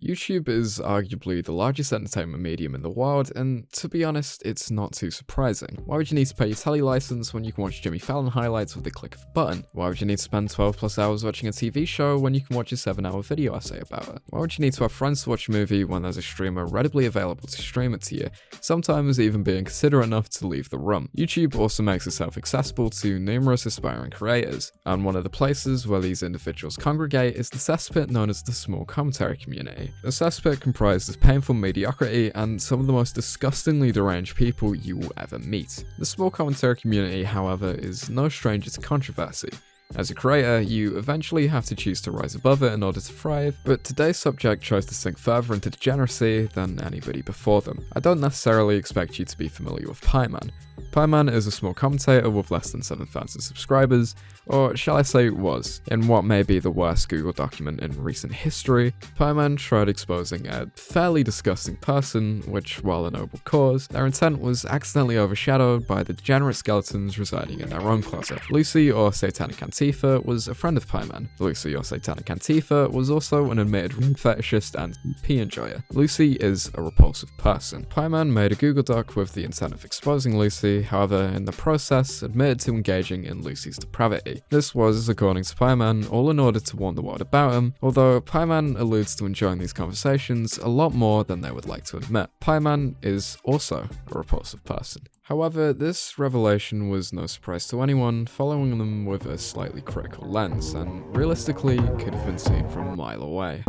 YouTube is arguably the largest entertainment medium in the world, and to be honest, it's not too surprising. Why would you need to pay your telly license when you can watch Jimmy Fallon highlights with the click of a button? Why would you need to spend 12 plus hours watching a TV show when you can watch a 7-hour video essay about it? Why would you need to have friends to watch a movie when there's a streamer readily available to stream it to you, sometimes even being considerate enough to leave the room? YouTube also makes itself accessible to numerous aspiring creators, and one of the places where these individuals congregate is the cesspit known as the small commentary community. The cesspit comprises painful mediocrity and some of the most disgustingly deranged people you will ever meet. The small commentary community, however, is no stranger to controversy. As a creator, you eventually have to choose to rise above it in order to thrive, but today's subject tries to sink further into degeneracy than anybody before them. I don't necessarily expect you to be familiar with Pieman. Pieman is a small commentator with less than 7,000 subscribers, or shall I say was. In what may be the worst Google document in recent history, Pieman tried exposing a fairly disgusting person, which, while a noble cause, their intent was accidentally overshadowed by the degenerate skeletons residing in their own closet. Lucy, or Satanic Antifa, was a friend of Pieman. Lucy, or Satanic Antifa, was also an admitted ring fetishist and pee enjoyer. Lucy is a repulsive person. Pieman made a Google Doc with the intent of exposing Lucy, however, in the process, admitted to engaging in Lucy's depravity. This was, according to Pieman, all in order to warn the world about him, although Pieman alludes to enjoying these conversations a lot more than they would like to admit. Pieman is also a repulsive person. However, this revelation was no surprise to anyone, following them with a slightly critical lens, and realistically could have been seen from a mile away.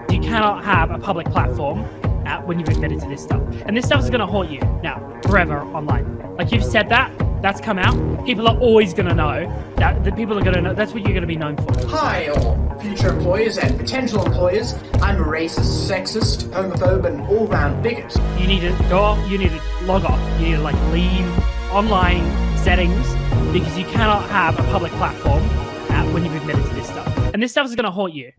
You cannot have a public platform when you've admitted to this stuff. And this stuff is going to haunt you now, forever online. Like, you've said that, that's come out, people are always going to know, that the people are going to know, that's what you're going to be known for. Hi all future employers and potential employers. I'm a racist, sexist, homophobe and all-round bigot. You need to go off, you need to log off, you need to like leave online settings, because you cannot have a public platform when you've admitted to this stuff. And this stuff is going to haunt you.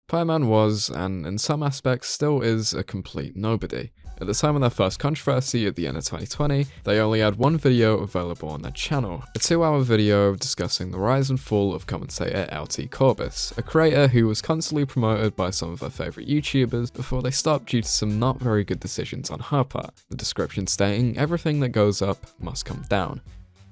Pieman was, and in some aspects still is, a complete nobody. At the time of their first controversy at the end of 2020, they only had one video available on their channel, a 2-hour video discussing the rise and fall of commentator LT Corbis, a creator who was constantly promoted by some of her favourite YouTubers before they stopped due to some not very good decisions on her part, the description stating everything that goes up must come down.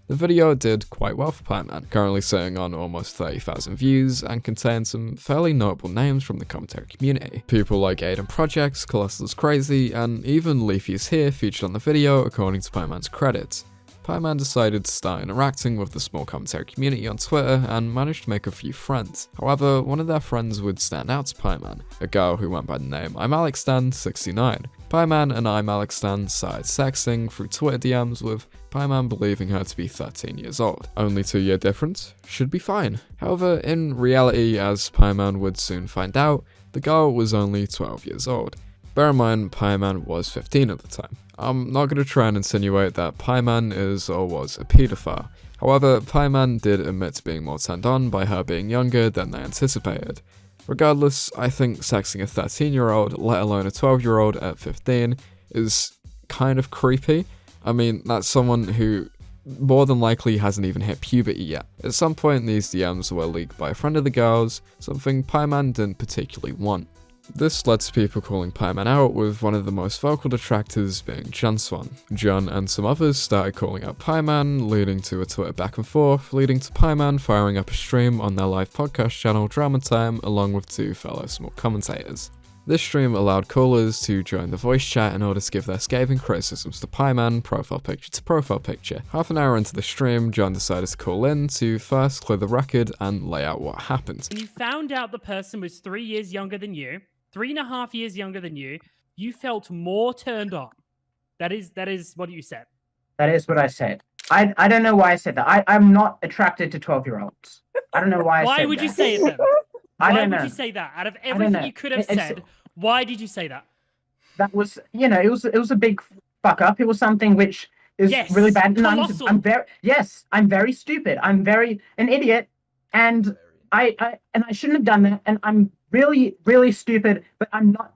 The video did quite well for Pieman, currently sitting on almost 30,000 views and contains some fairly notable names from the commentary community. People like Aiden Projects, Colossal's Crazy, and even Leafy is Here featured on the video according to Pieman's credits. Pieman decided to start interacting with the small commentary community on Twitter and managed to make a few friends. However, one of their friends would stand out to Pieman, a girl who went by the name I'mAlexStan69. Pieman and I'mAlexStan started sexting through Twitter DMs, with Pieman believing her to be 13 years old. Only 2-year difference? Should be fine. However, in reality, as Pieman would soon find out, the girl was only 12 years old. Bear in mind, Pieman was 15 at the time. I'm not going to try and insinuate that Pieman is or was a paedophile. However, Pieman did admit to being more turned on by her being younger than they anticipated. Regardless, I think sexing a 13-year-old, let alone a 12-year-old at 15, is kind of creepy. I mean, that's someone who more than likely hasn't even hit puberty yet. At some point, these DMs were leaked by a friend of the girl's, something Pieman didn't particularly want. This led to people calling Pieman out, with one of the most vocal detractors being Janswan. John and some others started calling out Pieman, leading to a Twitter back and forth, leading to Pieman firing up a stream on their live podcast channel Drama Time along with 2 fellow small commentators. This stream allowed callers to join the voice chat in order to give their scathing criticisms to Pieman, profile picture to profile picture. Half an hour into the stream, John decided to call in to first clear the record and lay out what happened. When you found out the person was 3 years younger than you, 3.5 years younger than you felt more turned on. That is what you said. That is what I said. I don't know why I said that. I'm not attracted to 12-year-olds. I don't know why I said that. Why would you say it then? Why would you say that? Out of everything you could have said, why did you say that? That was, it was a big fuck up. It was something which is really bad. And I'm very stupid. I'm very an idiot, and I shouldn't have done that. And I'm really, really stupid. But I'm not,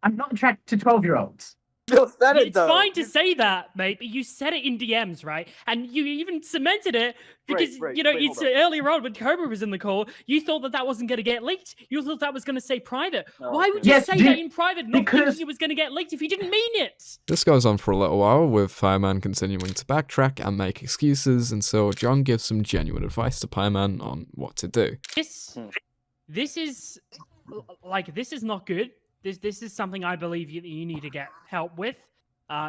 I'm not attracted to 12-year-olds. You said it, It's though. fine to say that, mate, but you said it in DMs, right? And you even cemented it because, Wait, it's hold on. earlier on when Cobra was in the call, you thought that wasn't going to get leaked. You thought that was going to stay private. Oh, Why okay. would you Yes, say dude, that in private, not because- thinking it was going to get leaked if you didn't mean it? This goes on for a little while, with Pieman continuing to backtrack and make excuses until John gives some genuine advice to Pieman on what to do. This is not good. This is something I believe you need to get help with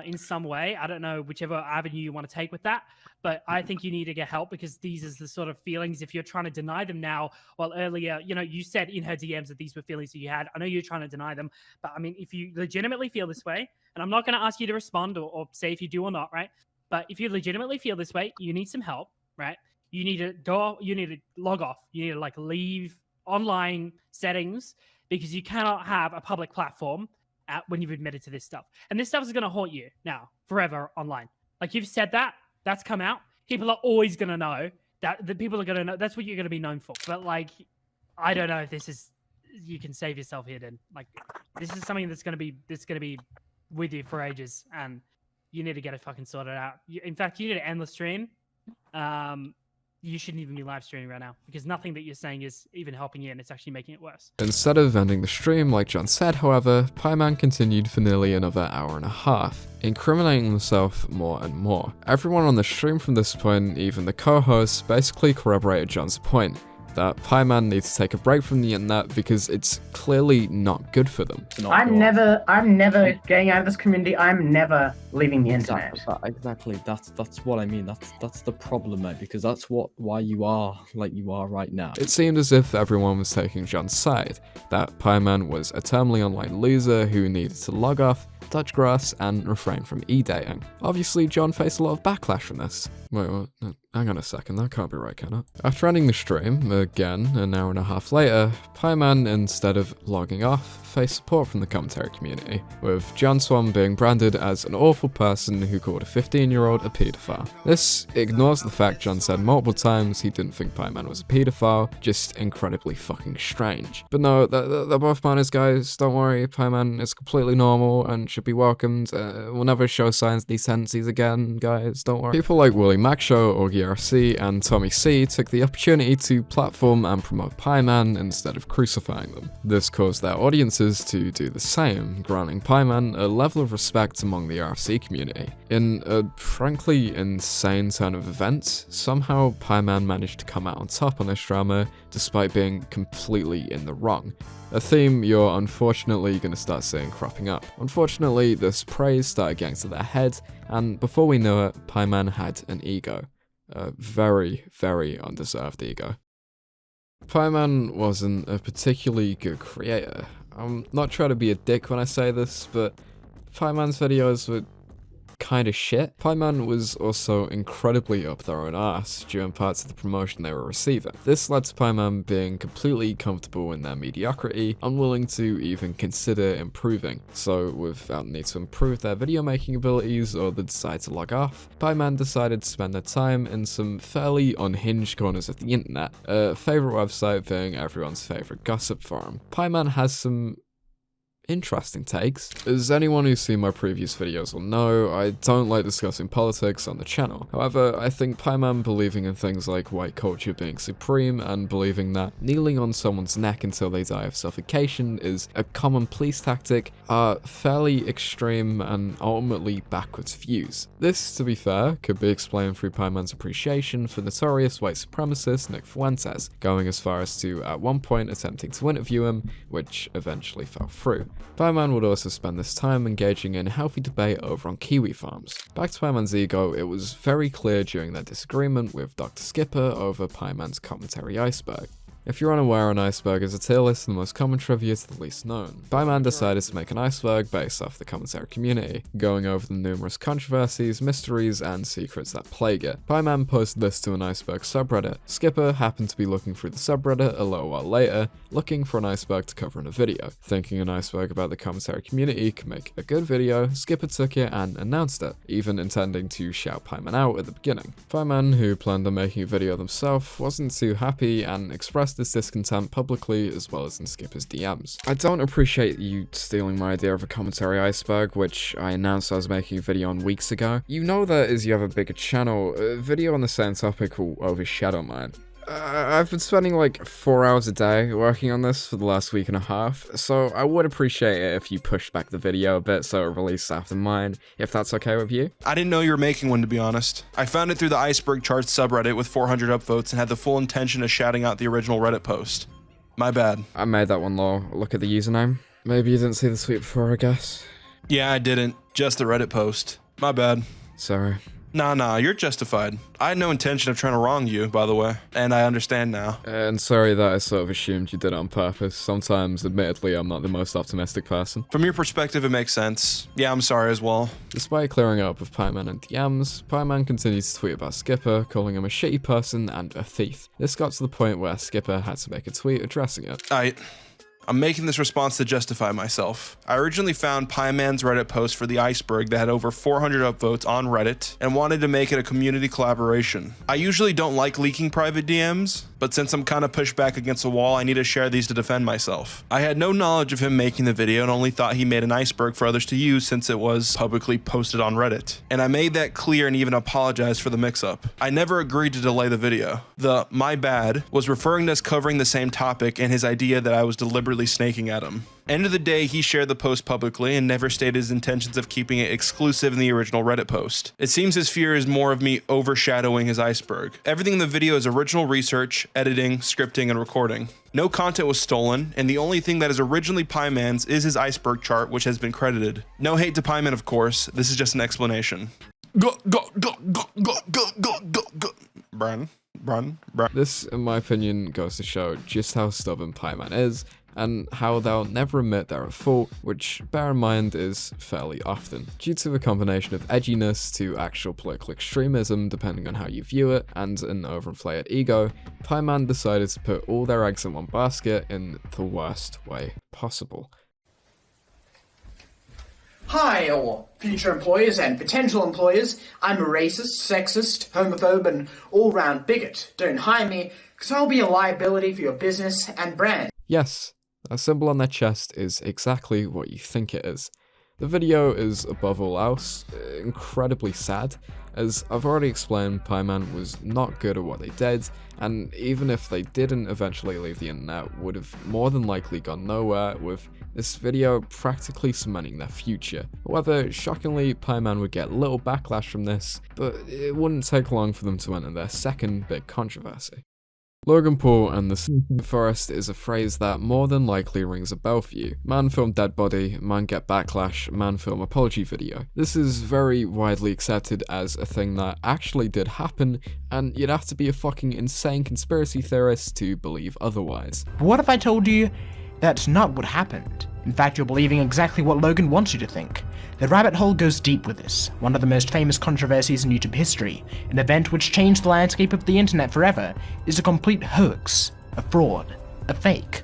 in some way. I don't know whichever avenue you want to take with that, but I think you need to get help because these are the sort of feelings, if you're trying to deny them now, well, earlier, you said in her DMs that these were feelings that you had. I know you're trying to deny them, but I mean, if you legitimately feel this way, and I'm not going to ask you to respond or say if you do or not, right? But if you legitimately feel this way, you need some help, right? You need to log off. You need to leave online settings because you cannot have a public platform when you've admitted to this stuff. And this stuff is going to haunt you now forever online. You've said that's come out. People are always going to know that. The people are going to know. That's what you're going to be known for. But I don't know if you can save yourself here, then. This is something that's going to be with you for ages, and you need to get it fucking sorted out. In fact, you need to end the stream. You shouldn't even be live streaming right now because nothing that you're saying is even helping you, and it's actually making it worse. Instead of ending the stream like John said, however, Pieman continued for nearly another hour and a half, incriminating himself more and more. Everyone on the stream from this point, even the co-hosts, basically corroborated John's point that Pieman needs to take a break from the internet because it's clearly not good for them. I'm never getting out of this community. I'm never leaving the internet. Exactly. That's what I mean. That's the problem, mate. Because that's why you are like you are right now. It seemed as if everyone was taking John's side, that Pieman was a terminally online loser who needed to log off, touch grass, and refrain from e-dating. Obviously, John faced a lot of backlash from this. Wait, what? Hang on a second, that can't be right, can it? After ending the stream, again, an hour and a half later, Pieman, instead of logging off, faced support from the commentary community, with John Swan being branded as an awful person who called a 15-year-old a paedophile. This ignores the fact John said multiple times he didn't think Pieman was a paedophile, just incredibly fucking strange. But no, they're both minors, guys, don't worry, Pieman is completely normal and should be welcomed. We'll never show signs of these tendencies again, guys, don't worry. People like Willie Macshow, Augie RC, and Tommy C took the opportunity to platform and promote Pieman instead of crucifying them. This caused their audiences to do the same, granting Pieman a level of respect among the RC community. In a frankly insane turn of events, somehow Pieman managed to come out on top on this drama despite being completely in the wrong. A theme you're unfortunately going to start seeing cropping up. Unfortunately, this praise started getting to their head, and before we knew it, Pieman had an ego. A very, very undeserved ego. Pieman wasn't a particularly good creator. I'm not trying to be a dick when I say this, but Pieman's videos were kind of shit. Pieman was also incredibly up their own arse during parts of the promotion they were receiving. This led to Pieman being completely comfortable in their mediocrity, unwilling to even consider improving. So without the need to improve their video making abilities or the desire to log off, Pieman decided to spend their time in some fairly unhinged corners of the internet, a favourite website being everyone's favourite gossip forum. Pieman has some interesting takes. As anyone who's seen my previous videos will know, I don't like discussing politics on the channel. However, I think Pieman believing in things like white culture being supreme and believing that kneeling on someone's neck until they die of suffocation is a common police tactic are fairly extreme and ultimately backwards views. This, to be fair, could be explained through Pieman's appreciation for notorious white supremacist Nick Fuentes, going as far as to at one point attempting to interview him, which eventually fell through. Pieman would also spend this time engaging in healthy debate over on kiwi farms. Back to Pieman's ego, it was very clear during their disagreement with Dr. Skipper over Pieman's commentary iceberg. If you're unaware, an iceberg is a tier list of the most common trivia to the least known. Pieman decided to make an iceberg based off the commentary community, going over the numerous controversies, mysteries, and secrets that plague it. Pieman posted this to an iceberg subreddit. Skipper happened to be looking through the subreddit a little while later, looking for an iceberg to cover in a video. Thinking an iceberg about the commentary community could make a good video, Skipper took it and announced it, even intending to shout Pieman out at the beginning. Pieman, who planned on making a video themselves, wasn't too happy and expressed expressed this discontent publicly as well as in Skipper's DMs. I don't appreciate you stealing my idea of a commentary iceberg, which I announced I was making a video on weeks ago. You know that as you have a bigger channel, a video on the same topic will overshadow mine. I've been spending like 4 hours a day working on this for the last week and a half, so I would appreciate it if you pushed back the video a bit so it released after mine, if that's okay with you. I didn't know you were making one, to be honest. I found it through the Iceberg Charts subreddit with 400 upvotes and had the full intention of shouting out the original Reddit post. My bad. I made that one, lol. Look at the username. Maybe you didn't see the tweet before, I guess. Yeah, I didn't. Just the Reddit post. My bad. Sorry. Nah, you're justified. I had no intention of trying to wrong you, by the way, and I understand now. And sorry that I sort of assumed you did it on purpose. Sometimes, admittedly, I'm not the most optimistic person. From your perspective, it makes sense. Yeah, I'm sorry as well. Despite clearing up with Pieman and DMs, Pieman continues to tweet about Skipper, calling him a shitty person and a thief. This got to the point where Skipper had to make a tweet addressing it. I'm making this response to justify myself. I originally found Pieman's Reddit post for the iceberg that had over 400 upvotes on Reddit and wanted to make it a community collaboration. I usually don't like leaking private DMs, but since I'm kind of pushed back against a wall, I need to share these to defend myself. I had no knowledge of him making the video and only thought he made an iceberg for others to use since it was publicly posted on Reddit. And I made that clear and even apologized for the mix-up. I never agreed to delay the video. The "my bad" was referring to us covering the same topic and his idea that I was deliberately snaking at him. End of the day, he shared the post publicly and never stated his intentions of keeping it exclusive in the original Reddit post. It seems his fear is more of me overshadowing his iceberg. Everything in the video is original research, editing, scripting, and recording. No content was stolen, and the only thing that is originally Pieman's is his iceberg chart, which has been credited. No hate to Pieman, of course. This is just an explanation. Brun. This, in my opinion, goes to show just how stubborn Pieman is, and how they'll never admit they're at fault, which, bear in mind, is fairly often. Due to a combination of edginess to actual political extremism, depending on how you view it, and an overinflated ego, Pieman decided to put all their eggs in one basket in the worst way possible. Hi, all future employers and potential employers. I'm a racist, sexist, homophobe, and all-round bigot. Don't hire me, because I'll be a liability for your business and brand. Yes, that symbol on their chest is exactly what you think it is. The video is, above all else, incredibly sad. As I've already explained, Pieman was not good at what they did, and even if they didn't eventually leave the internet, would have more than likely gone nowhere, with this video practically cementing their future. However, shockingly, Pieman would get little backlash from this, but it wouldn't take long for them to enter their second big controversy. Logan Paul and the forest is a phrase that more than likely rings a bell for you. Man film dead body, man get backlash, man film apology video. This is very widely accepted as a thing that actually did happen, and you'd have to be a fucking insane conspiracy theorist to believe otherwise. What if I told you that's not what happened? In fact, you're believing exactly what Logan wants you to think. The rabbit hole goes deep with this, one of the most famous controversies in YouTube history, an event which changed the landscape of the internet forever, is a complete hoax, a fraud, a fake,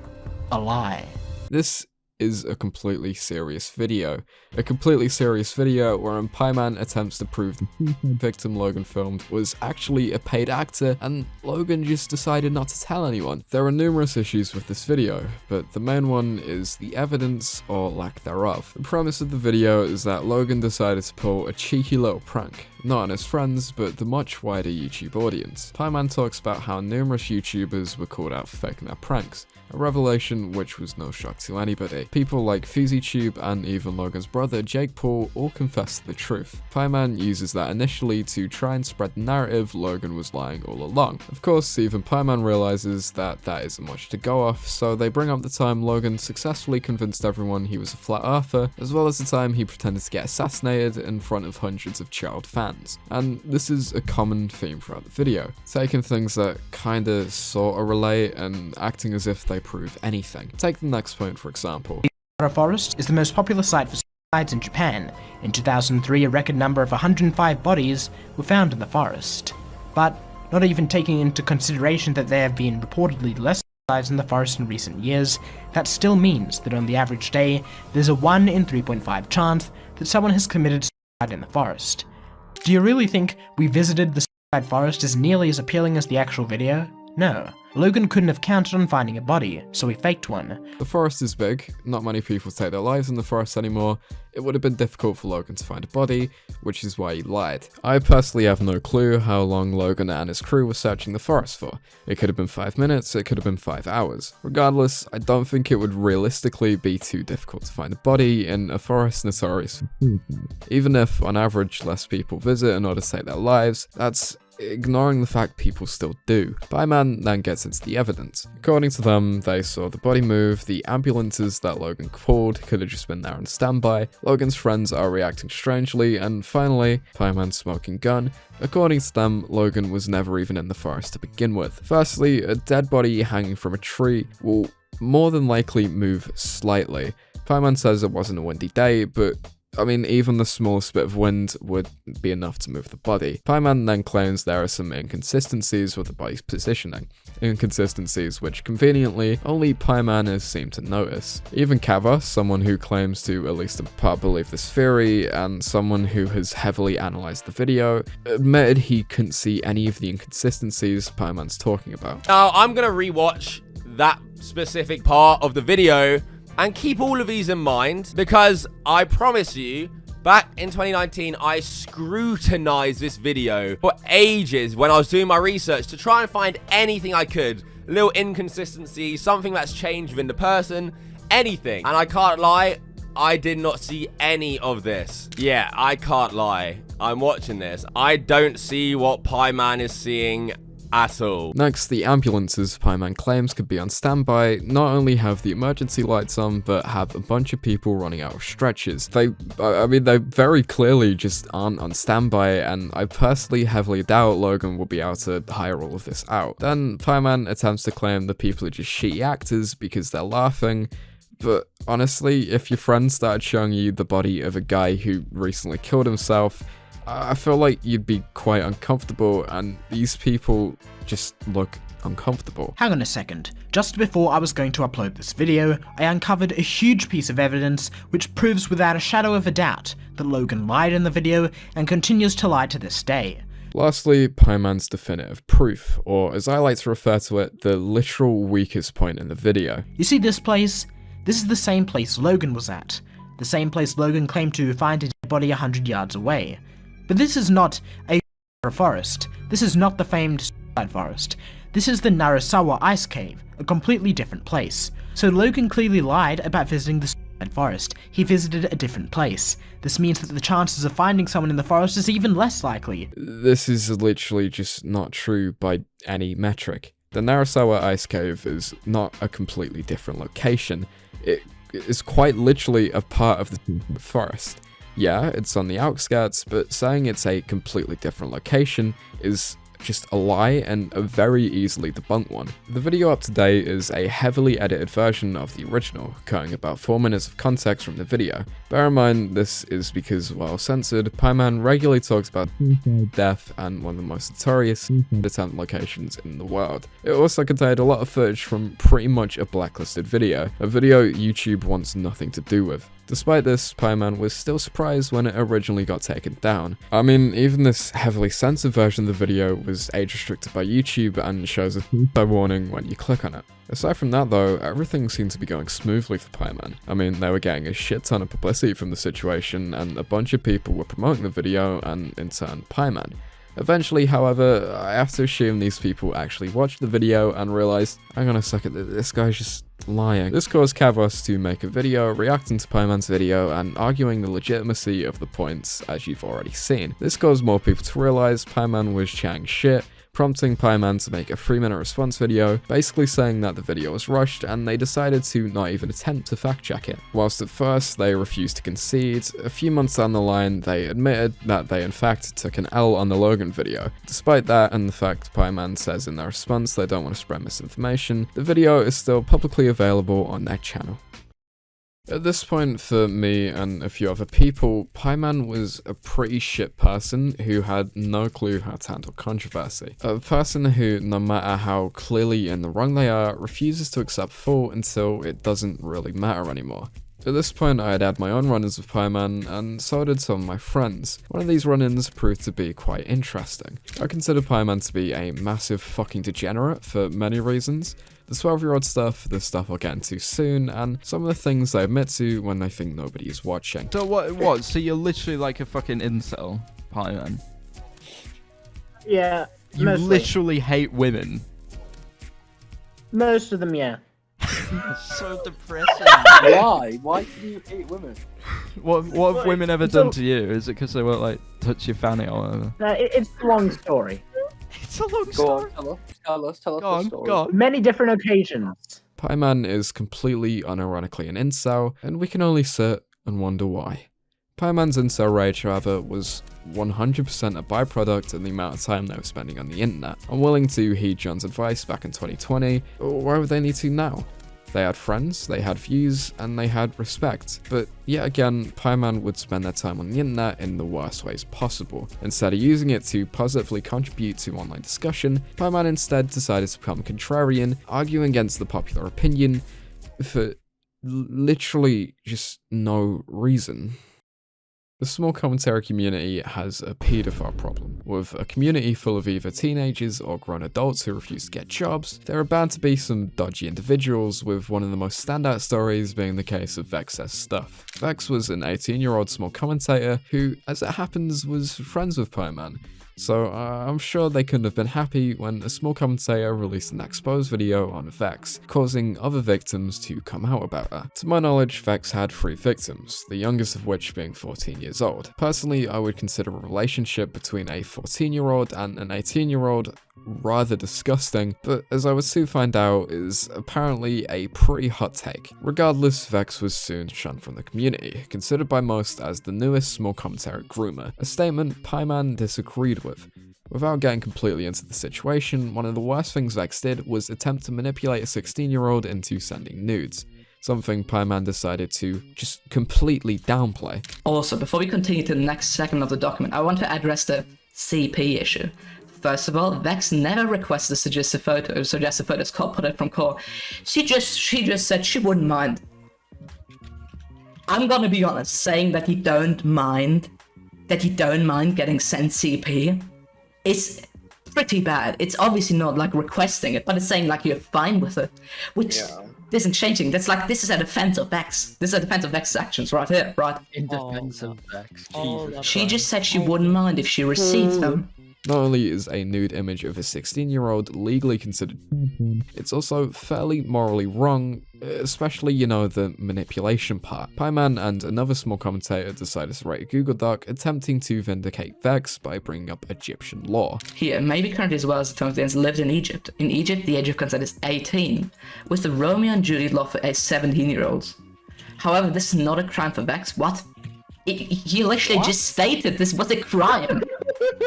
a lie. This is a completely serious video. A completely serious video wherein Pieman attempts to prove the victim Logan filmed was actually a paid actor, and Logan just decided not to tell anyone. There are numerous issues with this video, but the main one is the evidence or lack thereof. The premise of the video is that Logan decided to pull a cheeky little prank, not on his friends, but the much wider YouTube audience. Pieman talks about how numerous YouTubers were called out for faking their pranks, a revelation which was no shock to anybody. People like FuziTube and even Logan's brother Jake Paul all confessed the truth. Pieman uses that initially to try and spread the narrative Logan was lying all along. Of course, even Pieman realizes that that isn't much to go off, so they bring up the time Logan successfully convinced everyone he was a flat earther, as well as the time he pretended to get assassinated in front of hundreds of child fans. And this is a common theme throughout the video, taking things that kinda sorta relate and acting as if they prove anything. Take the next point for example. The forest is the most popular site for suicides in Japan. In 2003, a record number of 105 bodies were found in the forest. But not even taking into consideration that there have been reportedly less suicides in the forest in recent years, that still means that on the average day, there's a 1 in 3.5 chance that someone has committed suicide in the forest. Do you really think we visited the suicide forest as nearly as appealing as the actual video? No, Logan couldn't have counted on finding a body, so he faked one. The forest is big, not many people take their lives in the forest anymore. It would have been difficult for Logan to find a body, which is why he lied. I personally have no clue how long Logan and his crew were searching the forest for. It could have been 5 minutes, it could have been 5 hours. Regardless, I don't think it would realistically be too difficult to find a body in a forest notorious for even if, on average, less people visit in order to save their lives. That's ignoring the fact people still do. Pieman then gets into the evidence. According to them, they saw the body move, the ambulances that Logan called could have just been there on standby, Logan's friends are reacting strangely, and finally, Pieman's smoking gun. According to them, Logan was never even in the forest to begin with. Firstly, a dead body hanging from a tree will more than likely move slightly. Pieman says it wasn't a windy day, but I mean, even the smallest bit of wind would be enough to move the body. Pieman then claims there are some inconsistencies with the body's positioning. Inconsistencies which, conveniently, only Pieman has seemed to notice. Even Kava, someone who claims to at least in part believe this theory, and someone who has heavily analysed the video, admitted he couldn't see any of the inconsistencies Pieman's talking about. Now, I'm gonna rewatch that specific part of the video and keep all of these in mind, because I promise you, back in 2019, I scrutinized this video for ages when I was doing my research to try and find anything I could. A little inconsistency, something that's changed within the person, anything. And I can't lie, I did not see any of this. Yeah, I can't lie. I'm watching this. I don't see what Pieman is seeing at all. Next, the ambulances Pieman claims could be on standby not only have the emergency lights on, but have a bunch of people running out of stretchers. They very clearly just aren't on standby, and I personally heavily doubt Logan will be able to hire all of this out. Then Pieman attempts to claim the people are just shitty actors because they're laughing. But honestly, if your friends started showing you the body of a guy who recently killed himself, I feel like you'd be quite uncomfortable, and these people just look uncomfortable. Hang on a second. Just before I was going to upload this video, I uncovered a huge piece of evidence which proves without a shadow of a doubt that Logan lied in the video and continues to lie to this day. Lastly, Pieman's definitive proof, or as I like to refer to it, the literal weakest point in the video. You see this place? This is the same place Logan was at. The same place Logan claimed to find a dead body 100 yards away. But this is not a forest. This is not the famed suicide forest. This is the Narasawa Ice Cave, a completely different place. So Logan clearly lied about visiting the suicide forest. He visited a different place. This means that the chances of finding someone in the forest is even less likely. This is literally just not true by any metric. The Narasawa Ice Cave is not a completely different location. It is quite literally a part of the forest. Yeah, it's on the outskirts, but saying it's a completely different location is just a lie, and a very easily debunked one. The video up to date is a heavily edited version of the original, cutting about 4 minutes of context from the video. Bear in mind, this is because, while censored, Pieman regularly talks about death and one of the most notorious attempt locations in the world. It also contained a lot of footage from pretty much a blacklisted video, a video YouTube wants nothing to do with. Despite this, Pieman was still surprised when it originally got taken down. I mean, even this heavily censored version of the video was age restricted by YouTube and shows a warning when you click on it. Aside from that though, everything seemed to be going smoothly for Pieman. I mean, they were getting a shit ton of publicity from the situation, and a bunch of people were promoting the video, and in turn, Pieman. Eventually, however, I have to assume these people actually watched the video and realized, hang on a second, this guy's just lying. This caused Kavos to make a video reacting to Pieman's video and arguing the legitimacy of the points, as you've already seen. This caused more people to realize Pieman was chatting shit, prompting Pieman to make a 3-minute response video, basically saying that the video was rushed, and they decided to not even attempt to fact check it. Whilst at first they refused to concede, a few months down the line they admitted that they in fact took an L on the Logan video. Despite that and the fact Pieman says in their response they don't want to spread misinformation, the video is still publicly available on their channel. At this point, for me and a few other people, Pieman was a pretty shit person who had no clue how to handle controversy. A person who, no matter how clearly in the wrong they are, refuses to accept fault until it doesn't really matter anymore. At this point, I had had my own run-ins with Pieman, and so did some of my friends. One of these run-ins proved to be quite interesting. I consider Pieman to be a massive fucking degenerate for many reasons. The 12-year-old stuff, the stuff I'll get into soon, and some of the things they admit to when they think nobody is watching. So what? So you're literally like a fucking incel, Pieman? Yeah, You mostly. literally hate women. Most of them, yeah. So depressing. Why? Why do you hate women? What have women ever done to you? Is it because they won't like touch your fanny or whatever? It's a long story. It's a long Go story. on, tell us Go the on, story. go on. Many different occasions. Pieman is completely unironically an incel, and we can only sit and wonder why. Pieman's incel rage, however, was 100% a byproduct of the amount of time they were spending on the internet. Unwilling to heed John's advice back in 2020, why would they need to now? They had friends, they had views, and they had respect. But yet again, Pieman would spend their time on the internet in the worst ways possible. Instead of using it to positively contribute to online discussion, Pieman instead decided to become contrarian, arguing against the popular opinion for literally just no reason. The small commentary community has a paedophile problem. With a community full of either teenagers or grown adults who refuse to get jobs, there are bound to be some dodgy individuals, with one of the most standout stories being the case of Vex Says Stuff. Vex was an 18-year-old small commentator who, as it happens, was friends with Pieman. So I'm sure they couldn't have been happy when a small commentator released an exposed video on Vex, causing other victims to come out about her. To my knowledge, Vex had 3 victims, the youngest of which being 14 years old. Personally, I would consider a relationship between a 14-year-old and an 18-year-old rather disgusting, but as I would soon find out, is apparently a pretty hot take. Regardless, Vex was soon shunned from the community, considered by most as the newest small commentary groomer, a statement Pieman disagreed with. Without getting completely into the situation, one of the worst things Vex did was attempt to manipulate a 16-year-old into sending nudes. Something Pieman decided to just completely downplay. Also, before we continue to the next segment of the document, I want to address the CP issue. First of all, Vex never requested suggested photos put it from core. She just said she wouldn't mind. I'm gonna be honest, saying that you don't mind getting sent CP is pretty bad. It's obviously not like requesting it, but it's saying like you're fine with it, which isn't changing. That's like, this is a defense of Vex. This is a defense of Vex's actions right here, right? In defense of Vex. She just said she wouldn't mind if she received them. Not only is a nude image of a 16-year-old legally considered, it's also fairly morally wrong, especially, you know, the manipulation part. Pieman and another small commentator decided to write a Google Doc attempting to vindicate Vex by bringing up Egyptian law. Here, maybe currently as well as the Thomas lived in Egypt. In Egypt, the age of consent is 18, with the Romeo and Juliet law for 17-year-olds. However, this is not a crime for Vex. What? You literally just stated this was a crime.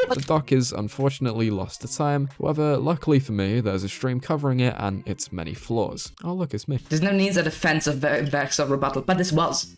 The doc is unfortunately lost to time, however, luckily for me, there's a stream covering it and its many flaws. Oh look, it's me. There's no need for defense of Vex or rebuttal, but this was.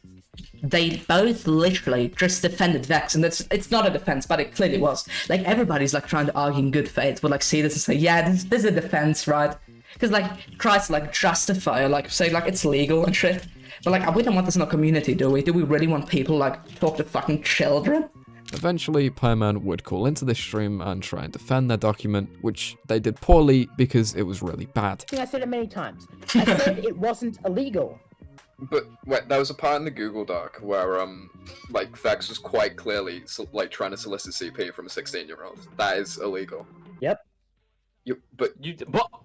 They both literally just defended Vex, and it's not a defense, but it clearly was. Like, everybody's like trying to argue in good faith, but like see this and say, yeah, this is a defense, right? Because like, tries to like justify or like say like it's legal and shit. But like, we don't want this in our community, do we? Do we really want people like talk to fucking children? Eventually, Pieman would call into this stream and try and defend their document, which they did poorly because it was really bad. I said it many times. I said it wasn't illegal. But wait, there was a part in the Google Doc where like Vex was quite clearly like trying to solicit CP from a 16-year-old. That is illegal. Yep.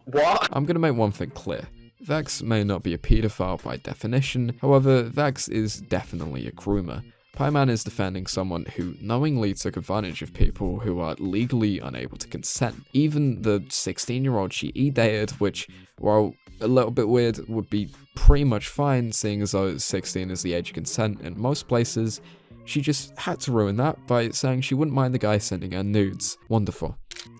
What? I'm gonna make one thing clear. Vex may not be a paedophile by definition, however, Vex is definitely a groomer. Pieman is defending someone who knowingly took advantage of people who are legally unable to consent. Even the 16-year-old she e-dated, which, while a little bit weird, would be pretty much fine, seeing as though 16 is the age of consent in most places, she just had to ruin that by saying she wouldn't mind the guy sending her nudes. Wonderful.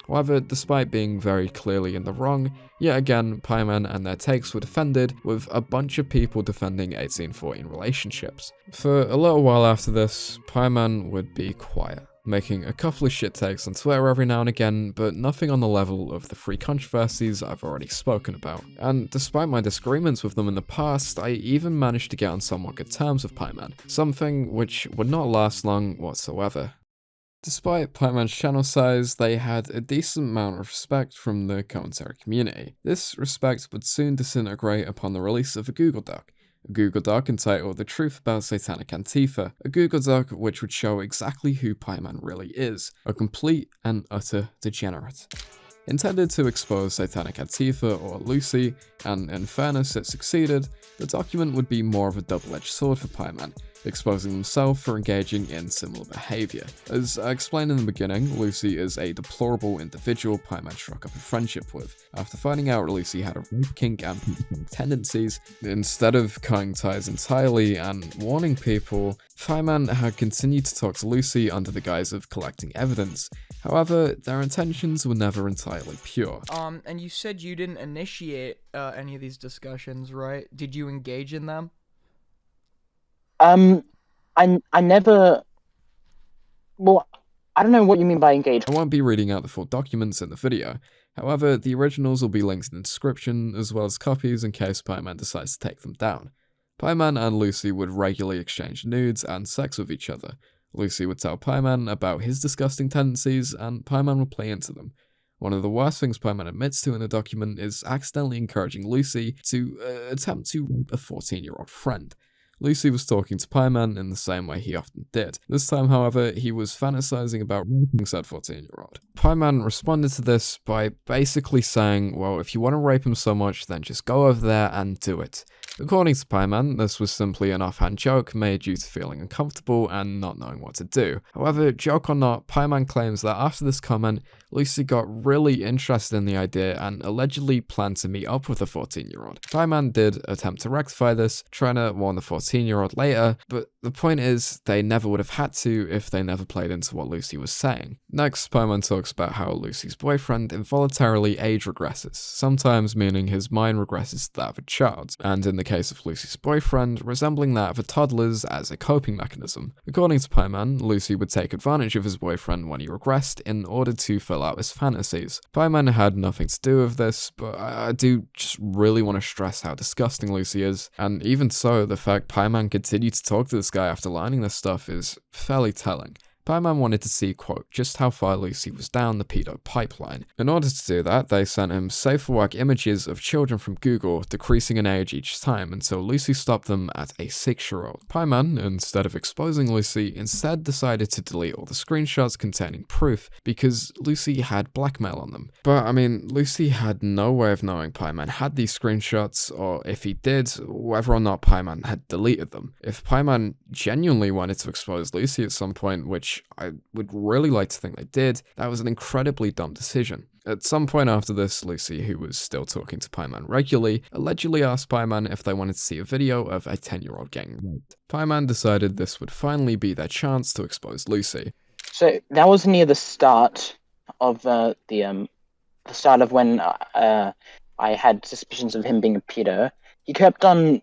However, despite being very clearly in the wrong, yet again, Pieman and their takes were defended, with a bunch of people defending 18-14 relationships. For a little while after this, Pieman would be quiet. making a couple of shit takes on Twitter every now and again, but nothing on the level of the 3 controversies I've already spoken about. And despite my disagreements with them in the past, I even managed to get on somewhat good terms with Pieman, something which would not last long whatsoever. Despite Pieman's channel size, they had a decent amount of respect from the commentary community. This respect would soon disintegrate upon the release of a Google Doc entitled The Truth About Satanic Antifa, a Google Doc which would show exactly who Pieman really is, a complete and utter degenerate. Intended to expose Satanic Antifa or Lucy, and in fairness it succeeded, the document would be more of a double-edged sword for Pieman, exposing himself for engaging in similar behavior. As I explained in the beginning, Lucy is a deplorable individual Pieman struck up a friendship with. After finding out Lucy had a rape kink and pedophilia tendencies, instead of cutting ties entirely and warning people, Pieman had continued to talk to Lucy under the guise of collecting evidence. However, their intentions were never entirely pure. And you said you didn't initiate any of these discussions, right? Did you engage in them? I never. Well, I don't know what you mean by engage. I won't be reading out the full documents in the video. However, the originals will be linked in the description, as well as copies in case Pieman decides to take them down. Pieman and Lucy would regularly exchange nudes and sex with each other. Lucy would tell Pieman about his disgusting tendencies, and Pieman would play into them. One of the worst things Pieman admits to in the document is accidentally encouraging Lucy to attempt to rape a 14-year-old friend. Lucy was talking to Pieman in the same way he often did. This time, however, he was fantasizing about raping said 14-year-old. Pieman responded to this by basically saying, well, if you want to rape him so much, then just go over there and do it. According to Pieman, this was simply an offhand joke made due to feeling uncomfortable and not knowing what to do. However, joke or not, Pieman claims that after this comment, Lucy got really interested in the idea and allegedly planned to meet up with the 14-year-old. Pieman did attempt to rectify this, trying to warn the 14-year-old later, but the point is, they never would have had to if they never played into what Lucy was saying. Next, Pieman talks about how Lucy's boyfriend involuntarily age regresses, sometimes meaning his mind regresses to that of a child, and in the case of Lucy's boyfriend, resembling that of a toddler's as a coping mechanism. According to Pieman, Lucy would take advantage of his boyfriend when he regressed in order to fill out his fantasies. Pieman had nothing to do with this, but I do just really want to stress how disgusting Lucy is, and even so, the fact Pieman continued to talk to this guy after learning this stuff is fairly telling. Pieman wanted to see, quote, just how far Lucy was down the pedo pipeline. In order to do that, they sent him safe for work images of children from Google, decreasing in age each time until Lucy stopped them at a 6-year-old. Pieman, instead of exposing Lucy, instead decided to delete all the screenshots containing proof because Lucy had blackmail on them. But I mean, Lucy had no way of knowing Pieman had these screenshots, or if he did, whether or not Pieman had deleted them. If Pieman genuinely wanted to expose Lucy at some point, which I would really like to think they did, that was an incredibly dumb decision. At some point after this, Lucy, who was still talking to Pieman regularly, allegedly asked Pieman if they wanted to see a video of a 10-year-old getting raped. Pieman decided this would finally be their chance to expose Lucy. So that was near the start of the start of when I had suspicions of him being a pedo. He kept on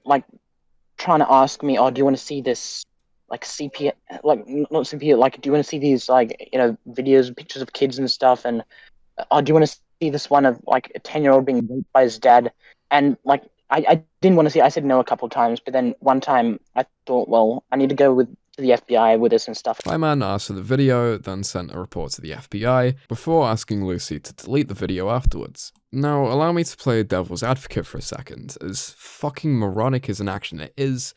trying to ask me, "Oh, do you want to see this?" CP, not CP, do you want to see these, videos, pictures of kids and stuff, and, do you want to see this one of, a 10-year-old being raped by his dad? And, I didn't want to see it. I said no a couple of times, but then one time I thought, well, I need to go to the FBI with this and stuff. Pieman asked for the video, then sent a report to the FBI, before asking Lucy to delete the video afterwards. Now, allow me to play devil's advocate for a second. As fucking moronic as an action it is,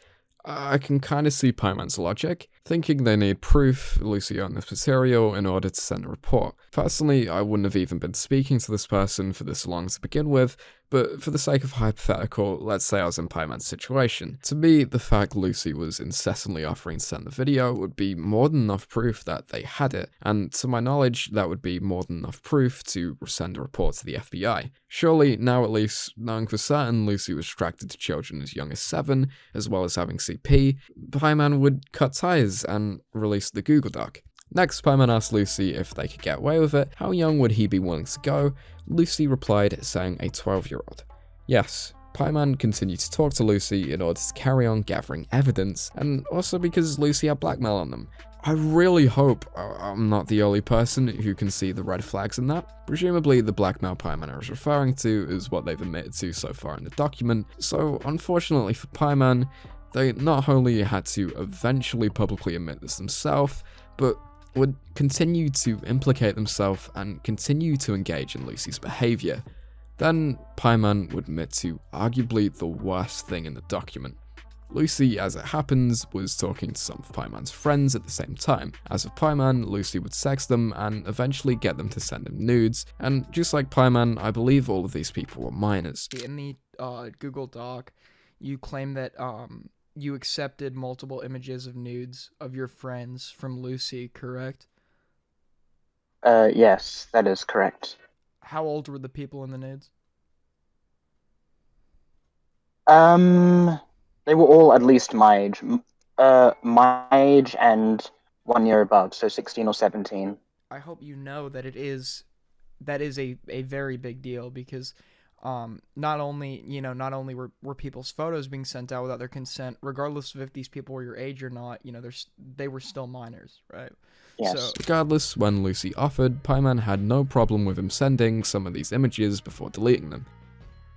I can kind of see Pieman's logic, thinking they need proof Lucy owned this material in order to send a report. Personally, I wouldn't have even been speaking to this person for this long to begin with, but for the sake of hypothetical, let's say I was in Pieman's situation. To me, the fact Lucy was incessantly offering to send the video would be more than enough proof that they had it, and to my knowledge, that would be more than enough proof to send a report to the FBI. Surely, now at least, knowing for certain Lucy was attracted to children as young as 7, as well as having CP, Pieman would cut ties and release the Google Doc. Next, Pieman asked Lucy if they could get away with it, how young would he be willing to go? Lucy replied, saying a 12-year-old. Yes, Pieman continued to talk to Lucy in order to carry on gathering evidence, and also because Lucy had blackmail on them. I really hope I'm not the only person who can see the red flags in that. Presumably, the blackmail Pieman is referring to is what they've admitted to so far in the document, so unfortunately for Pieman, they not only had to eventually publicly admit this themselves, but would continue to implicate themselves and continue to engage in Lucy's behaviour. Then, Pieman would admit to arguably the worst thing in the document. Lucy, as it happens, was talking to some of Pieman's friends at the same time. As with Pieman, Lucy would sex them and eventually get them to send him nudes, and just like Pieman, I believe all of these people were minors. In the Google Doc, you claim that you accepted multiple images of nudes of your friends from Lucy, correct? Yes, that is correct. How old were the people in the nudes? They were all at least my age. My age and 1 year above, so 16 or 17. I hope you know that that is a very big deal, because not only were people's photos being sent out without their consent, regardless of if these people were your age or not, they were still minors, right? Yes. So, regardless, when Lucy offered, Pieman had no problem with him sending some of these images before deleting them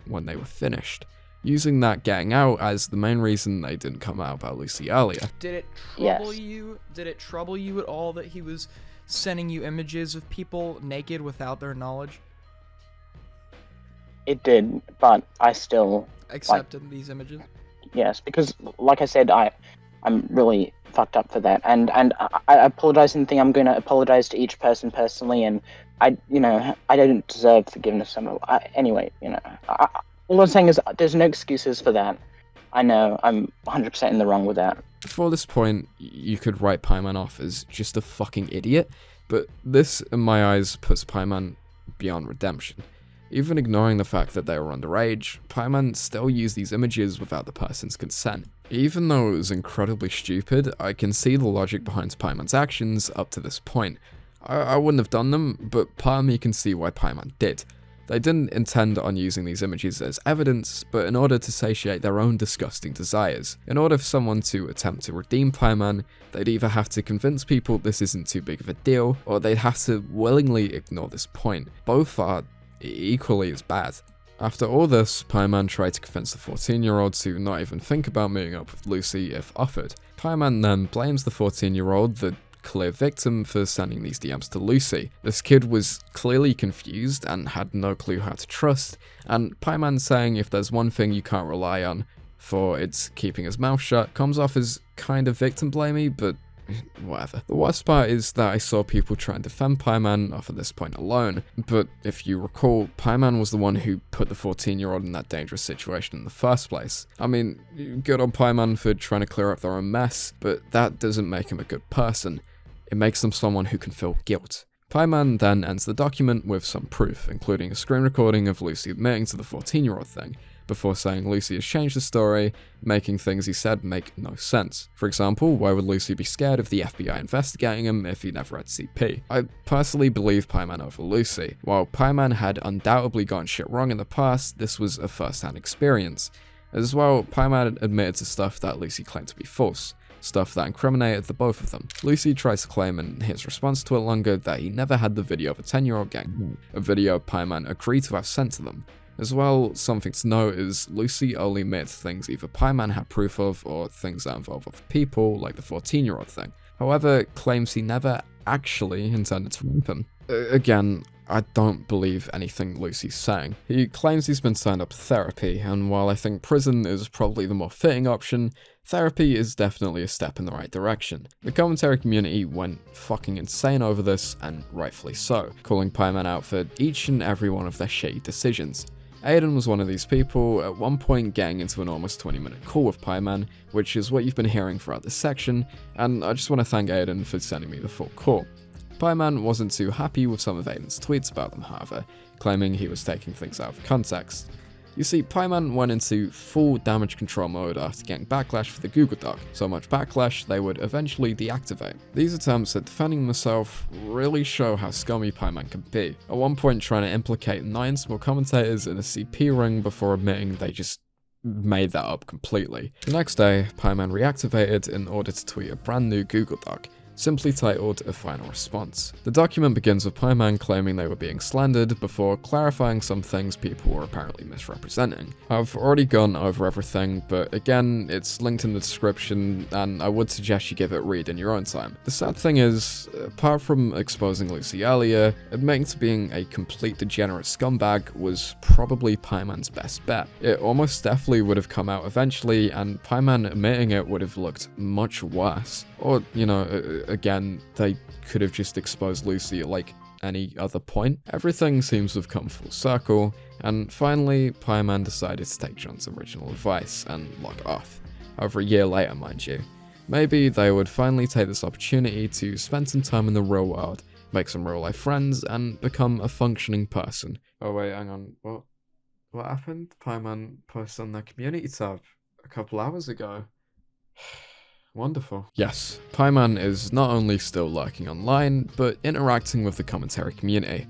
when they were finished, using that getting out as the main reason they didn't come out about Lucy earlier. Did it trouble you? Did it trouble you at all that he was sending you images of people naked without their knowledge? It did, but I still accepted these images. Yes, because like I said, I'm really fucked up for that, and I apologize, and think I'm going to apologize to each person personally, and I don't deserve forgiveness. Anyway, all I'm saying is there's no excuses for that. I know I'm 100% in the wrong with that. Before this point, you could write Pieman off as just a fucking idiot, but this, in my eyes, puts Pieman beyond redemption. Even ignoring the fact that they were underage, Pieman still used these images without the person's consent. Even though it was incredibly stupid, I can see the logic behind Pieman's actions up to this point. I wouldn't have done them, but part of me can see why Pieman did. They didn't intend on using these images as evidence, but in order to satiate their own disgusting desires. In order for someone to attempt to redeem Pieman, they'd either have to convince people this isn't too big of a deal, or they'd have to willingly ignore this point. Both are equally as bad. After all this, Pieman tried to convince the 14-year-old to not even think about meeting up with Lucy if offered. Pieman then blames the 14-year-old, the clear victim, for sending these DMs to Lucy. This kid was clearly confused and had no clue how to trust, and Pieman saying if there's one thing you can't rely on for it's keeping his mouth shut comes off as kind of victim blamey, but whatever. The worst part is that I saw people try and defend Pieman off at this point alone, but if you recall, Pieman was the one who put the 14-year-old in that dangerous situation in the first place. I mean, good on Pieman for trying to clear up their own mess, but that doesn't make him a good person. It makes them someone who can feel guilt. Pieman then ends the document with some proof, including a screen recording of Lucy admitting to the 14-year-old thing, before saying Lucy has changed the story, making things he said make no sense. For example, why would Lucy be scared of the FBI investigating him if he never had CP? I personally believe Pieman over Lucy. While Pieman had undoubtedly gotten shit wrong in the past, this was a first-hand experience. As well, Pieman admitted to stuff that Lucy claimed to be false, stuff that incriminated the both of them. Lucy tries to claim in his response to it longer that he never had the video of a 10-year-old gang, a video Pieman agreed to have sent to them. As well, something to note is Lucy only admits things either Pieman had proof of or things that involve other people, like the 14-year-old thing. However, claims he never actually intended to rape him. Again, I don't believe anything Lucy's saying. He claims he's been signed up to therapy, and while I think prison is probably the more fitting option, therapy is definitely a step in the right direction. The commentary community went fucking insane over this, and rightfully so, calling Pieman out for each and every one of their shitty decisions. Aiden was one of these people, at one point getting into an almost 20-minute call with Pieman, which is what you've been hearing throughout this section, and I just want to thank Aiden for sending me the full call. Pieman wasn't too happy with some of Aiden's tweets about them, however, claiming he was taking things out of context. You see, Pieman went into full damage control mode after getting backlash for the Google Doc, so much backlash they would eventually deactivate. These attempts at defending himself really show how scummy Pieman can be, at one point trying to implicate 9 small commentators in a CP ring before admitting they just made that up completely. The next day, Pieman reactivated in order to tweet a brand new Google Doc, simply titled A Final Response. The document begins with Pieman claiming they were being slandered before clarifying some things people were apparently misrepresenting. I've already gone over everything, but again, it's linked in the description, and I would suggest you give it a read in your own time. The sad thing is, apart from exposing Lucy earlier, admitting to being a complete degenerate scumbag was probably Pieman's best bet. It almost definitely would have come out eventually, and Pieman admitting it would have looked much worse. Or, you know, again, they could have just exposed Lucy at like any other point. Everything seems to have come full circle, and finally, Pieman decided to take John's original advice and log off. Over a year later, mind you. Maybe they would finally take this opportunity to spend some time in the real world, make some real life friends, and become a functioning person. Oh wait, hang on, what happened? Pieman posted on their community tab a couple hours ago. Wonderful. Yes, Pieman is not only still lurking online, but interacting with the commentary community.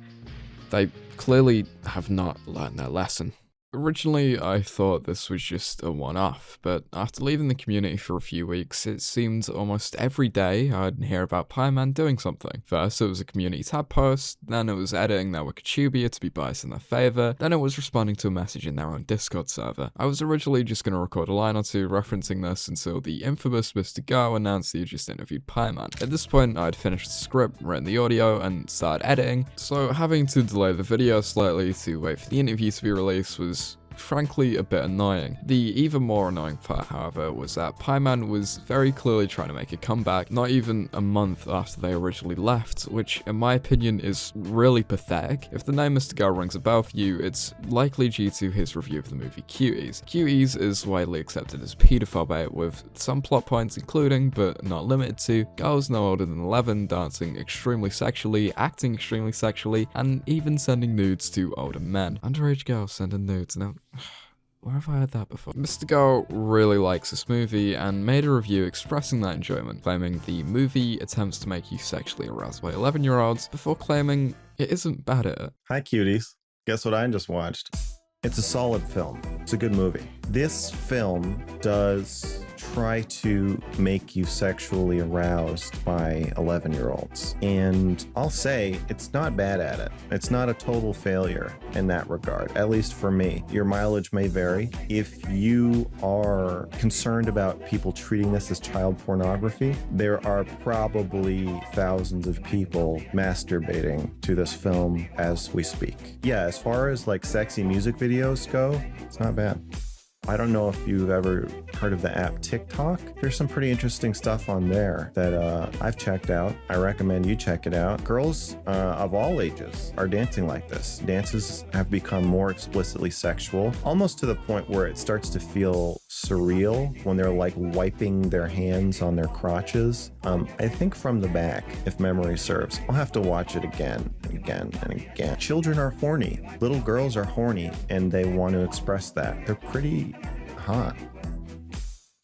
They clearly have not learned their lesson. Originally, I thought this was just a one-off, but after leaving the community for a few weeks, it seemed almost every day I'd hear about Pieman doing something. First, it was a community tab post, then it was editing their Wikitubia to be biased in their favor, then it was responding to a message in their own Discord server. I was originally just going to record a line or two referencing this until the infamous Mr. Go announced that he just interviewed Pieman. At this point, I'd finished the script, written the audio, and started editing, so having to delay the video slightly to wait for the interview to be released was frankly a bit annoying. The even more annoying part, however, was that Pieman was very clearly trying to make a comeback not even a month after they originally left, which in my opinion is really pathetic. If the name Mr. Go rings a bell for you, it's likely due to his review of the movie Cuties. Cuties is widely accepted as pedophobic, with some plot points including, but not limited to, girls no older than 11 dancing extremely sexually, acting extremely sexually, and even sending nudes to older men. Underage girls sending nudes. Now, where have I heard that before? Mr. Go really likes this movie and made a review expressing that enjoyment, claiming the movie attempts to make you sexually aroused by 11-year-olds before claiming it isn't bad at it. Hi cuties. Guess what I just watched? It's a solid film. It's a good movie. This film does try to make you sexually aroused by 11-year-olds. And I'll say it's not bad at it. It's not a total failure in that regard, at least for me. Your mileage may vary. If you are concerned about people treating this as child pornography, there are probably thousands of people masturbating to this film as we speak. Yeah, as far as like sexy music videos go, it's not bad. I don't know if you've ever heard of the app TikTok. There's some pretty interesting stuff on there that I've checked out. I recommend you check it out. Girls of all ages are dancing like this. Dances have become more explicitly sexual, almost to the point where it starts to feel surreal when they're like wiping their hands on their crotches. I think from the back, if memory serves. I'll have to watch it again and again and again. Children are horny. Little girls are horny, and they want to express that. They're pretty hot.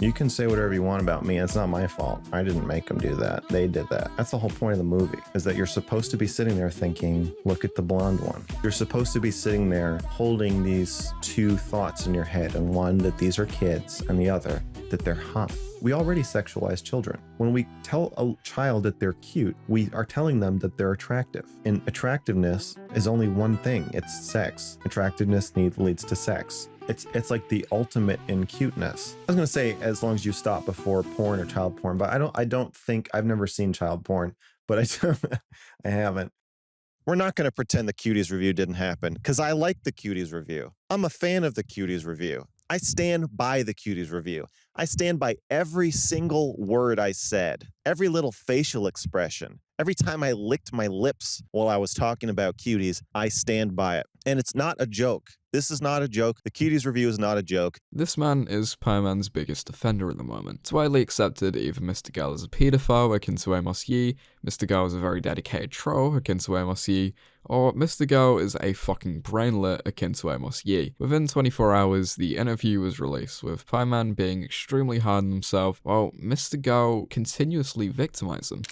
You can say whatever you want about me. It's not my fault. I didn't make them do that. They did that. That's the whole point of the movie, is that you're supposed to be sitting there thinking, look at the blonde one. You're supposed to be sitting there holding these two thoughts in your head, and one that these are kids, and the other that they're hot. We already sexualize children. When we tell a child that they're cute, we are telling them that they're attractive. And attractiveness is only one thing. It's sex. Attractiveness leads to sex. It's like the ultimate in cuteness. I was gonna say, as long as you stop before porn or child porn, but I don't think, I've never seen child porn, but I haven't. We're not gonna pretend the Cuties review didn't happen, because I like the Cuties review. I'm a fan of the Cuties review. I stand by the Cuties review. I stand by every single word I said, every little facial expression. Every time I licked my lips while I was talking about Cuties, I stand by it. And it's not a joke. This is not a joke. The Cuties review is not a joke. This man is Pieman's biggest offender at the moment. It's widely accepted either Mr. Go is a pedophile akin to Amos Yee, Mr. Go is a very dedicated troll akin to Amos Yee, or Mr. Go is a fucking brainlet akin to Amos Yee. Within 24 hours, the interview was released, with Pieman being extremely hard on himself, while Mr. Go continuously victimized him.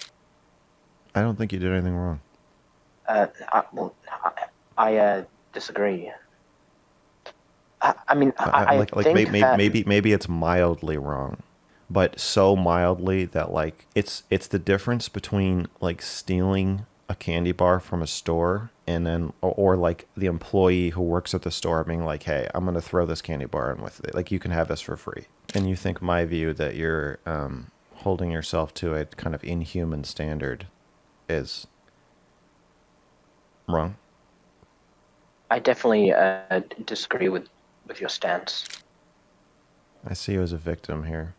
I don't think you did anything wrong. I disagree. I mean, I like think that... maybe it's mildly wrong, but so mildly that like it's the difference between like stealing a candy bar from a store and then or like the employee who works at the store being like, hey, I'm gonna throw this candy bar in with it, like you can have this for free. And you think my view that you're holding yourself to a kind of inhuman standard is wrong? I definitely disagree with your stance. I see you as a victim here.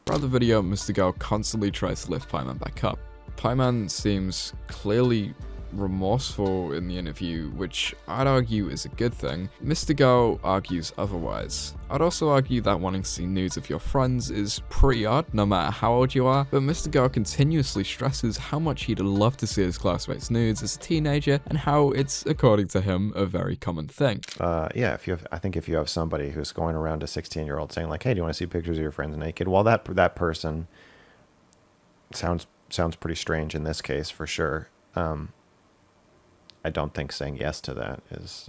Throughout the video, Mr. Girl constantly tries to lift Pieman back up. Pieman seems clearly remorseful in the interview, which I'd argue is a good thing. Mr. Girl argues otherwise. I'd also argue that wanting to see nudes of your friends is pretty odd, no matter how old you are, but Mr. Girl continuously stresses how much he'd love to see his classmates' nudes as a teenager, and how it's, according to him, a very common thing. Yeah, I think if you have somebody who's going around to 16-year-olds saying like, hey, do you want to see pictures of your friends naked? Well, that person sounds pretty strange in this case, for sure. I don't think saying yes to that is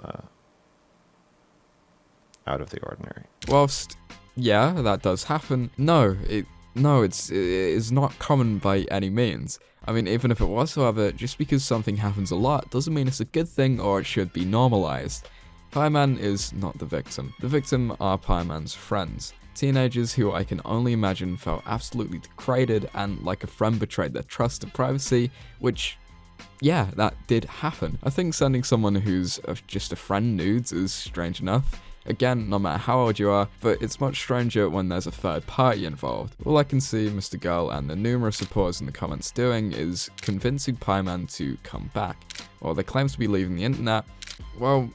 out of the ordinary. Whilst, yeah, that does happen, no, it is not common by any means. I mean, even if it was, however, just because something happens a lot doesn't mean it's a good thing or it should be normalized. Pieman is not the victim. The victim are Pieman's friends. Teenagers who I can only imagine felt absolutely degraded and like a friend betrayed their trust and privacy, which, yeah, that did happen. I think sending someone who's just a friend nudes is strange enough. Again, no matter how old you are, but it's much stranger when there's a third party involved. All I can see Mr. Girl and the numerous supporters in the comments doing is convincing Pieman to come back. While they claim to be leaving the internet, well,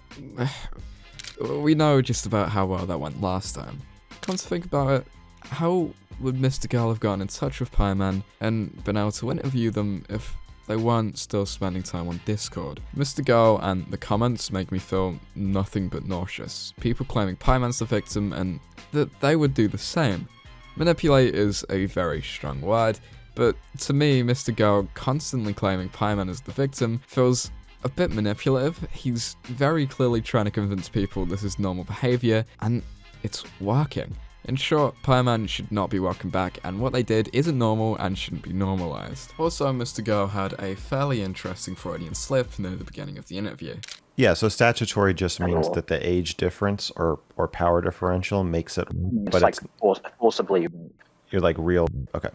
we know just about how well that went last time. Come to think about it, how would Mr. Girl have gotten in touch with Pieman and been able to interview them if they weren't still spending time on Discord? Mr. Girl and the comments make me feel nothing but nauseous. People claiming Pieman's the victim and that they would do the same. Manipulate is a very strong word, but to me, Mr. Girl constantly claiming Pieman as the victim feels a bit manipulative. He's very clearly trying to convince people this is normal behavior, and it's working. In short, Pieman should not be welcome back, and what they did isn't normal and shouldn't be normalized. Also, Mr. Girl had a fairly interesting Freudian slip near the beginning of the interview. Yeah, so statutory just means that the age difference or power differential makes it, but like forcibly. You're like real. Okay.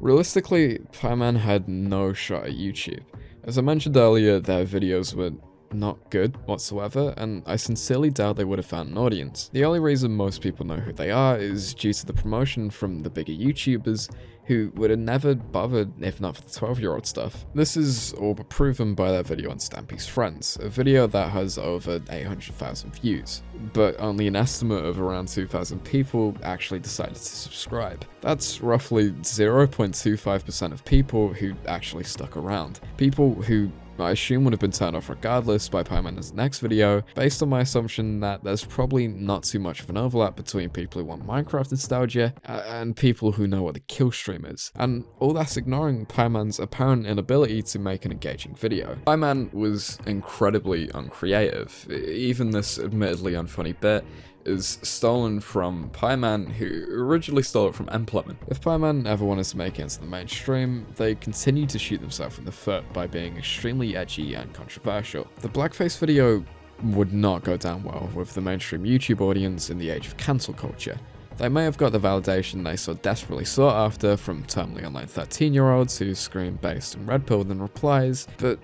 Realistically, Pieman had no shot at YouTube. As I mentioned earlier, their videos were not good whatsoever, and I sincerely doubt they would have found an audience. The only reason most people know who they are is due to the promotion from the bigger YouTubers who would have never bothered if not for the 12-year-old stuff. This is all but proven by that video on Stampy's Friends, a video that has over 800,000 views, but only an estimate of around 2,000 people actually decided to subscribe. That's roughly 0.25% of people who actually stuck around. People who I assume would have been turned off regardless by Pieman's next video, based on my assumption that there's probably not too much of an overlap between people who want Minecraft nostalgia and people who know what the kill stream is. And all that's ignoring Pieman's apparent inability to make an engaging video. Pieman was incredibly uncreative. Even this admittedly unfunny bit is stolen from Pieman, who originally stole it from Pieman. If Pieman ever wanted to make it into the mainstream, they continued to shoot themselves in the foot by being extremely edgy and controversial. The blackface video would not go down well with the mainstream YouTube audience in the age of cancel culture. They may have got the validation they so desperately sought after from terminally online 13-year-olds who scream based and red-pilled in replies, but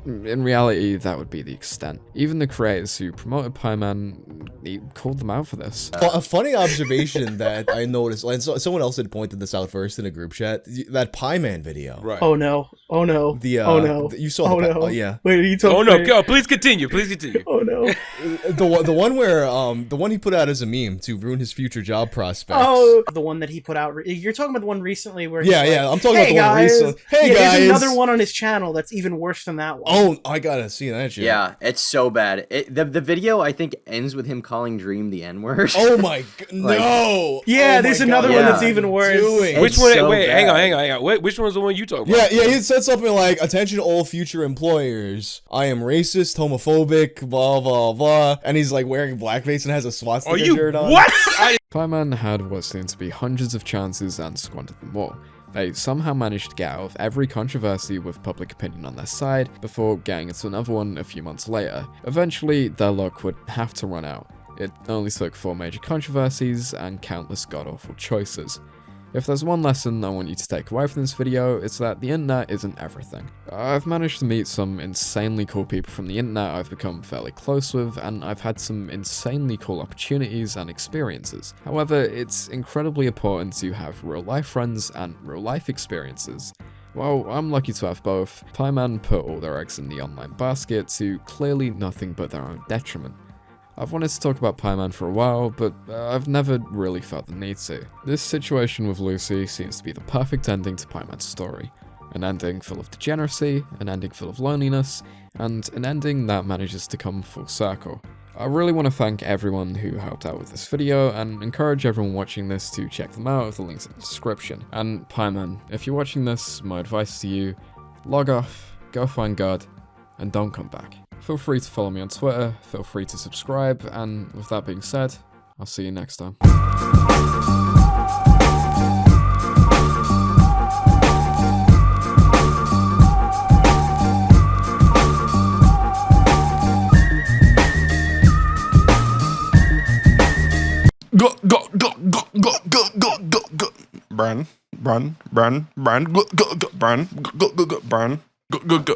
in reality, that would be the extent. Even the creators who promoted Pieman, he called them out for this. Well, a funny observation that I noticed, and someone else had pointed this out first in a group chat, that Pieman video. Right. Oh no! Oh no! Oh no! You saw the no! yeah. Wait, you told Oh no! Go! Please continue. Please continue. Oh no! The one where the one he put out as a meme to ruin his future job prospects. Oh, the one that he put out. You're talking about the one recently where. Yeah, he's yeah. like, I'm talking about the one recently. Hey yeah, guys! There's another one on his channel that's even worse than that one. Oh, I gotta see that shit. Yeah, it's so bad. The video I think ends with him calling Dream the N-word. Oh my god, no! Yeah, oh there's another one that's even worse. Which one? So wait, hang on. Which one was the one you talking about? Yeah, he said something like, "Attention all future employers. I am racist, homophobic, blah blah blah, blah. And he's like wearing blackface and has a swastika shirt on. What? Pieman had what seemed to be hundreds of chances and squandered them all. They somehow managed to get out of every controversy with public opinion on their side before getting into another one a few months later. Eventually, their luck would have to run out. It only took 4 major controversies and countless god-awful choices. If there's one lesson I want you to take away from this video, it's that the internet isn't everything. I've managed to meet some insanely cool people from the internet I've become fairly close with, and I've had some insanely cool opportunities and experiences. However, it's incredibly important to have real-life friends and real-life experiences. While I'm lucky to have both, Pieman put all their eggs in the online basket to clearly nothing but their own detriment. I've wanted to talk about Pieman for a while, but I've never really felt the need to. This situation with Lucy seems to be the perfect ending to Pieman's story. An ending full of degeneracy, an ending full of loneliness, and an ending that manages to come full circle. I really want to thank everyone who helped out with this video, and encourage everyone watching this to check them out, the link's in the description. And Pieman, if you're watching this, my advice to you, log off, go find God, and don't come back. Feel free to follow me on Twitter, feel free to subscribe, and with that being said, I'll see you next time. Go. Bran.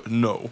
No.